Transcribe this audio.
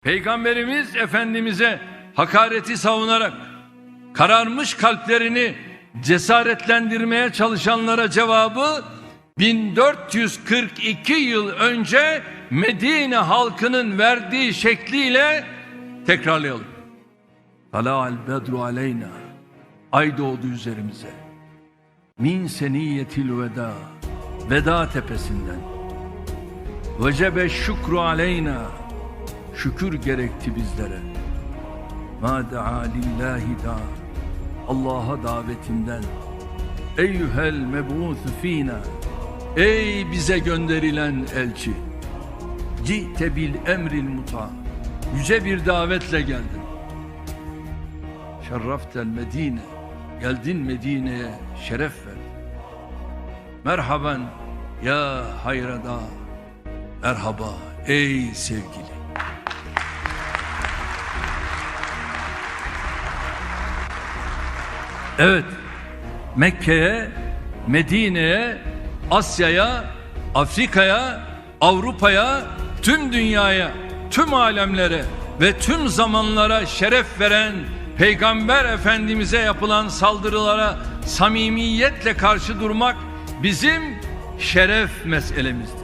Peygamberimiz Efendimiz'e hakareti savunarak kararmış kalplerini cesaretlendirmeye çalışanlara cevabı 1442 yıl önce Medine halkının verdiği şekliyle tekrarlayalım. Tala'al bedru aleyna, ay doğdu üzerimize. Min seniyyetil veda, veda tepesinden. Vecebe şükru aleyna, şükür gerekti bizlere. Ma da'a lillahi da, Allah'a davetinden. Eyyuhel meb'ûthü fînâ, ey bize gönderilen elçi. Ci'te bil emril muta, yüce bir davetle geldin. Şerraftel Medine, geldin Medine'ye şeref verdin. Merhaben ya hayrada, merhaba ey sevgili. Evet, Mekke'ye, Medine'ye, Asya'ya, Afrika'ya, Avrupa'ya, tüm dünyaya, tüm alemlere ve tüm zamanlara şeref veren Peygamber Efendimiz'e yapılan saldırılara samimiyetle karşı durmak bizim şeref meselemizdir.